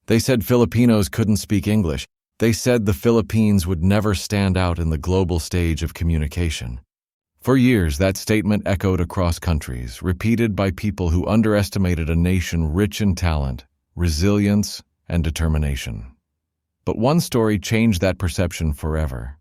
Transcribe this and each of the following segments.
They said Filipinos couldn't speak English. They said the Philippines would never stand out in the global stage of communication. For years, that statement echoed across countries, repeated by people who underestimated a nation rich in talent, resilience, and determination. But one story changed that perception forever.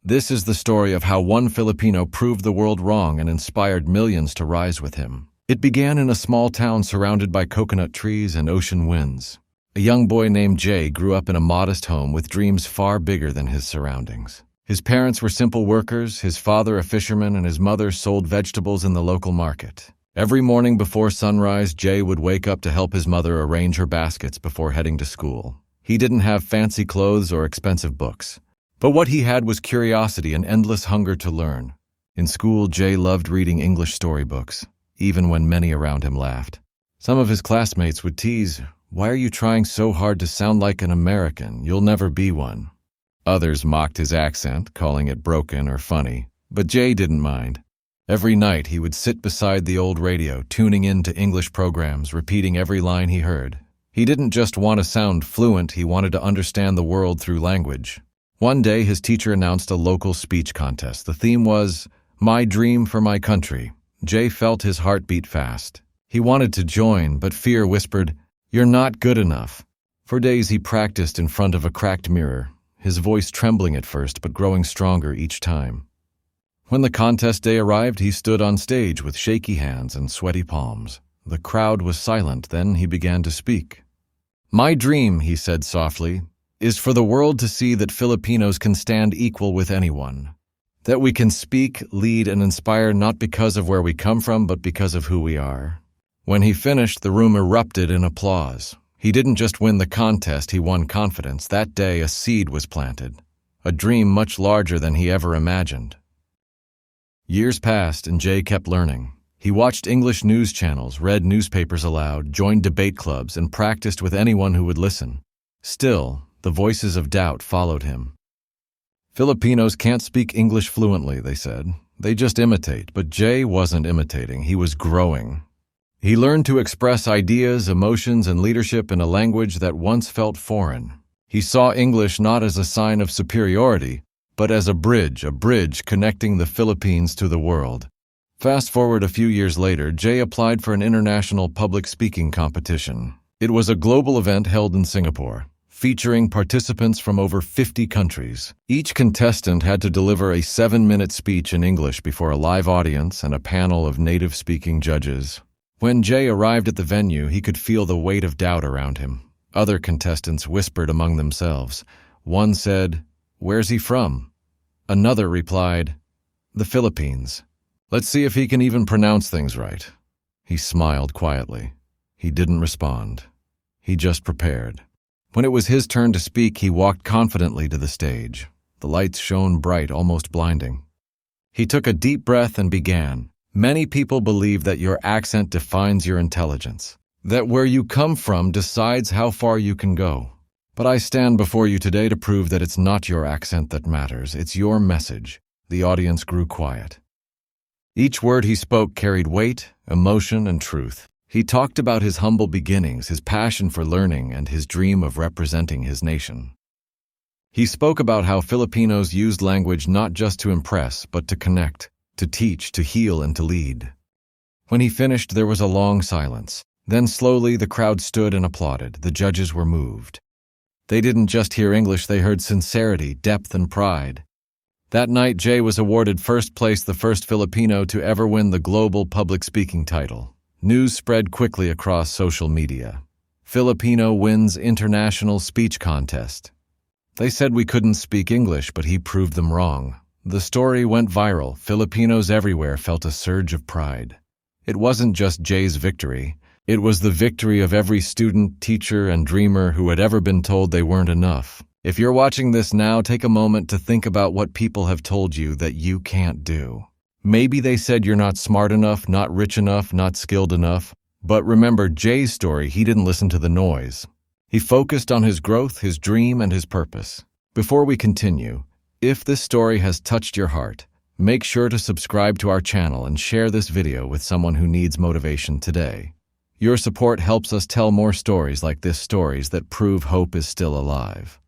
This is the story of how one Filipino proved the world wrong and inspired millions to rise with him. It began in a small town surrounded by coconut trees and ocean winds. A young boy named Jay grew up in a modest home with dreams far bigger than his surroundings. His parents were simple workers, his father a fisherman, and his mother sold vegetables in the local market. Every morning before sunrise, Jay would wake up to help his mother arrange her baskets before heading to school. He didn't have fancy clothes or expensive books, but what he had was curiosity and endless hunger to learn. In school, Jay loved reading English storybooks, even when many around him laughed. Some of his classmates would tease, "Why are you trying so hard to sound like an American? You'll never be one." Others mocked his accent, calling it broken or funny, but Jay didn't mind. Every night he would sit beside the old radio, tuning in to English programs, repeating every line he heard. He didn't just want to sound fluent, he wanted to understand the world through language. One day his teacher announced a local speech contest. The theme was, "My Dream for My Country." Jay felt his heart beat fast. He wanted to join, but fear whispered, "You're not good enough." For days he practiced in front of a cracked mirror, his voice trembling at first but growing stronger each time. When the contest day arrived, he stood on stage with shaky hands and sweaty palms. The crowd was silent, then he began to speak. "My dream," he said softly, "is for the world to see that Filipinos can stand equal with anyone. That we can speak, lead, and inspire not because of where we come from, but because of who we are." When he finished, the room erupted in applause. He didn't just win the contest, he won confidence. That day, a seed was planted, a dream much larger than he ever imagined. Years passed, and Jay kept learning. He watched English news channels, read newspapers aloud, joined debate clubs, and practiced with anyone who would listen. Still, the voices of doubt followed him. Filipinos can't speak English fluently, they said. They just imitate. But Jay wasn't imitating, he was growing. He learned to express ideas, emotions, and leadership in a language that once felt foreign. He saw English not as a sign of superiority, but as a bridge connecting the Philippines to the world. Fast forward a few years later, Jay applied for an international public speaking competition. It was a global event held in Singapore, featuring participants from over 50 countries. Each contestant had to deliver a 7-minute speech in English before a live audience and a panel of native-speaking judges. When Jay arrived at the venue, he could feel the weight of doubt around him. Other contestants whispered among themselves. One said, "Where's he from?" Another replied, "The Philippines. Let's see if he can even pronounce things right." He smiled quietly. He didn't respond. He just prepared. When it was his turn to speak, he walked confidently to the stage. The lights shone bright, almost blinding. He took a deep breath and began. "Many people believe that your accent defines your intelligence, that where you come from decides how far you can go. But I stand before you today to prove that it's not your accent that matters, it's your message." The audience grew quiet. Each word he spoke carried weight, emotion, and truth. He talked about his humble beginnings, his passion for learning, and his dream of representing his nation. He spoke about how Filipinos used language not just to impress, but to connect, to teach, to heal, and to lead. When he finished, there was a long silence. Then slowly the crowd stood and applauded. The judges were moved. They didn't just hear English, they heard sincerity, depth, and pride. That night, Jay was awarded first place, the first Filipino to ever win the global public speaking title. News spread quickly across social media. "Filipino wins international speech contest." They said we couldn't speak English, but he proved them wrong. The story went viral. Filipinos everywhere felt a surge of pride. It wasn't just Jay's victory. It was the victory of every student, teacher, and dreamer who had ever been told they weren't enough. If you're watching this now, take a moment to think about what people have told you that you can't do. Maybe they said you're not smart enough, not rich enough, not skilled enough. But remember Jay's story, he didn't listen to the noise. He focused on his growth, his dream, and his purpose. Before we continue, if this story has touched your heart, make sure to subscribe to our channel and share this video with someone who needs motivation today. Your support helps us tell more stories like this, stories that prove hope is still alive.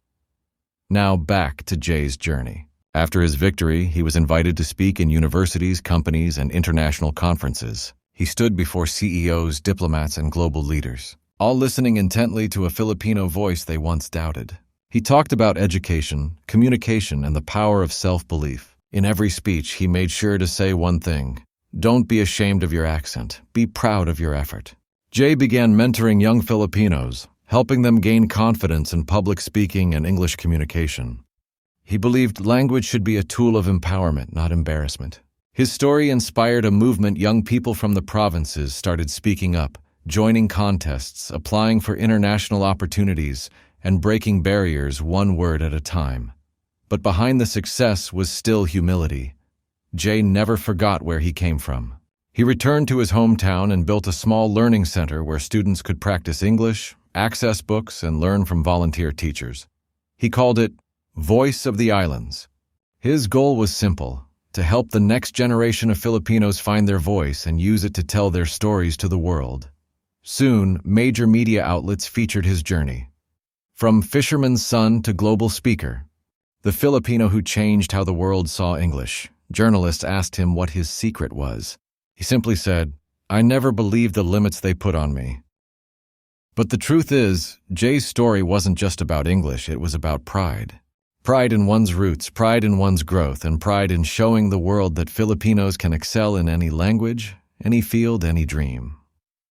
Now back to Jay's journey. After his victory, he was invited to speak in universities, companies, and international conferences. He stood before CEOs, diplomats, and global leaders, all listening intently to a Filipino voice they once doubted. He talked about education, communication, and the power of self-belief. In every speech, he made sure to say one thing: don't be ashamed of your accent. Be proud of your effort. Jay began mentoring young Filipinos, helping them gain confidence in public speaking and English communication. He believed language should be a tool of empowerment, not embarrassment. His story inspired a movement. Young people from the provinces started speaking up, joining contests, applying for international opportunities, and breaking barriers one word at a time. But behind the success was still humility. Jay never forgot where he came from. He returned to his hometown and built a small learning center where students could practice English, access books, and learn from volunteer teachers. He called it Voice of the Islands. His goal was simple: to help the next generation of Filipinos find their voice and use it to tell their stories to the world. Soon, major media outlets featured his journey. From fisherman's son to global speaker, the Filipino who changed how the world saw English. Journalists asked him what his secret was. He simply said, "I never believed the limits they put on me." But the truth is, Jay's story wasn't just about English, it was about pride. Pride in one's roots, pride in one's growth, and pride in showing the world that Filipinos can excel in any language, any field, any dream.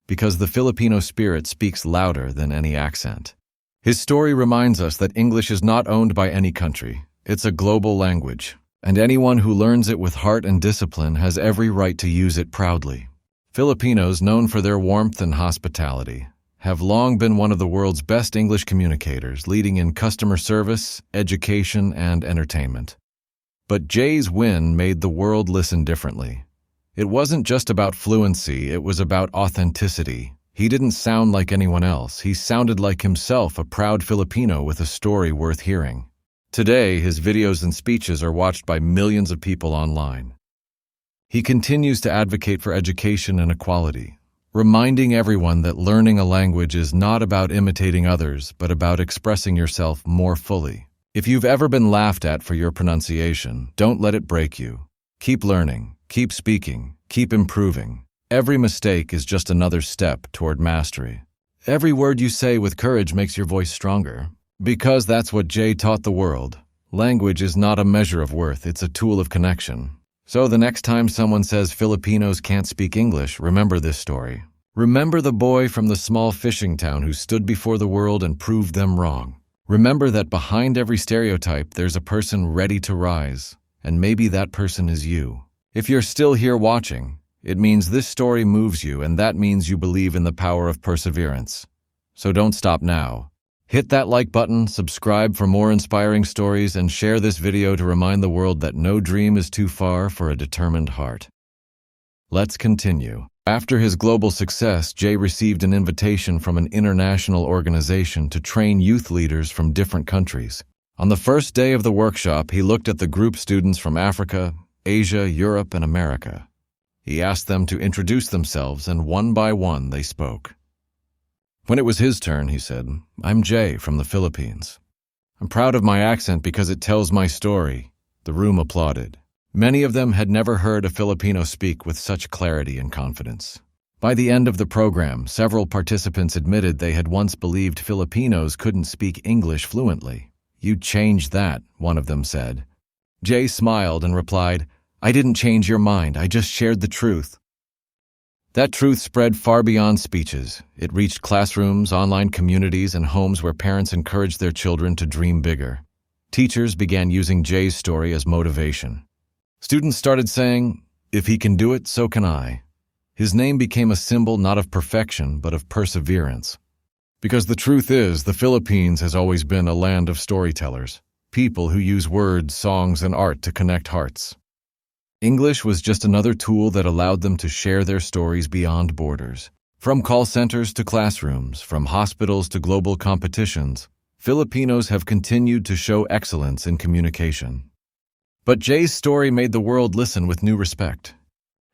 Because the Filipino spirit speaks louder than any accent. His story reminds us that English is not owned by any country. It's a global language, and anyone who learns it with heart and discipline has every right to use it proudly. Filipinos, known for their warmth and hospitality, have long been one of the world's best English communicators, leading in customer service, education, and entertainment. But Jay's win made the world listen differently. It wasn't just about fluency, it was about authenticity. He didn't sound like anyone else. He sounded like himself, a proud Filipino with a story worth hearing. Today, his videos and speeches are watched by millions of people online. He continues to advocate for education and equality, reminding everyone that learning a language is not about imitating others, but about expressing yourself more fully. If you've ever been laughed at for your pronunciation, don't let it break you. Keep learning, keep speaking, keep improving. Every mistake is just another step toward mastery. Every word you say with courage makes your voice stronger. Because that's what Jay taught the world. Language is not a measure of worth, it's a tool of connection. So the next time someone says Filipinos can't speak English, remember this story. Remember the boy from the small fishing town who stood before the world and proved them wrong. Remember that behind every stereotype, there's a person ready to rise. And maybe that person is you. If you're still here watching, it means this story moves you, and that means you believe in the power of perseverance. So don't stop now. Hit that like button, subscribe for more inspiring stories, and share this video to remind the world that no dream is too far for a determined heart. Let's continue. After his global success, Jay received an invitation from an international organization to train youth leaders from different countries. On the first day of the workshop, he looked at the group students from Africa, Asia, Europe, and America. He asked them to introduce themselves, and one by one they spoke. When it was his turn, he said, "I'm Jay from the Philippines. I'm proud of my accent because it tells my story." The room applauded. Many of them had never heard a Filipino speak with such clarity and confidence. By the end of the program, several participants admitted they had once believed Filipinos couldn't speak English fluently. "You changed that," one of them said. Jay smiled and replied, "I didn't change your mind, I just shared the truth." That truth spread far beyond speeches. It reached classrooms, online communities, and homes where parents encouraged their children to dream bigger. Teachers began using Jay's story as motivation. Students started saying, "If he can do it, so can I." His name became a symbol not of perfection, but of perseverance. Because the truth is, the Philippines has always been a land of storytellers, people who use words, songs, and art to connect hearts. English was just another tool that allowed them to share their stories beyond borders. From call centers to classrooms, from hospitals to global competitions, Filipinos have continued to show excellence in communication. But Jay's story made the world listen with new respect.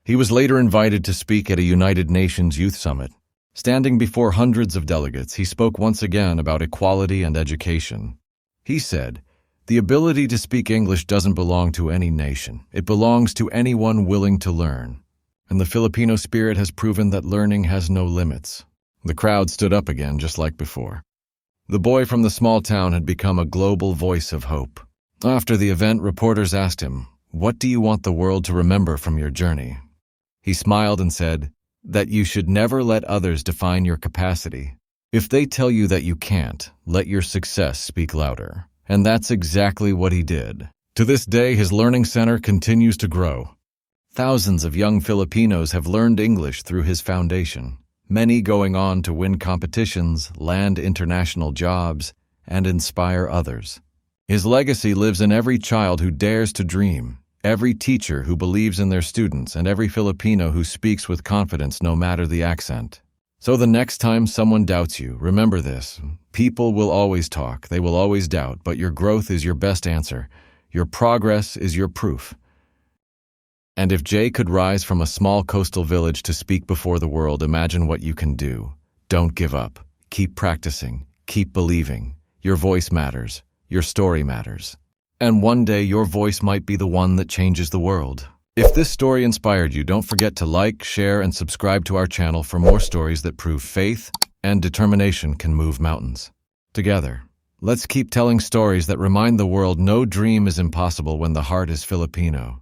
He was later invited to speak at a United Nations Youth Summit, Standing before hundreds of delegates, he spoke once again about equality and education. He said, "The ability to speak English doesn't belong to any nation. It belongs to anyone willing to learn. And the Filipino spirit has proven that learning has no limits." The crowd stood up again, just like before. The boy from the small town had become a global voice of hope. After the event, reporters asked him, "What do you want the world to remember from your journey?" He smiled and said, "That you should never let others define your capacity. If they tell you that you can't, let your success speak louder." And that's exactly what he did. To this day, his learning center continues to grow. Thousands of young Filipinos have learned English through his foundation, many going on to win competitions, land international jobs, and inspire others. His legacy lives in every child who dares to dream, every teacher who believes in their students, and every Filipino who speaks with confidence no matter the accent. So the next time someone doubts you, remember this. People will always talk, they will always doubt, but your growth is your best answer. Your progress is your proof. And if Jay could rise from a small coastal village to speak before the world, imagine what you can do. Don't give up. Keep practicing. Keep believing. Your voice matters. Your story matters. And one day your voice might be the one that changes the world. If this story inspired you, don't forget to like, share, and subscribe to our channel for more stories that prove faith and determination can move mountains. Together, let's keep telling stories that remind the world no dream is impossible when the heart is Filipino.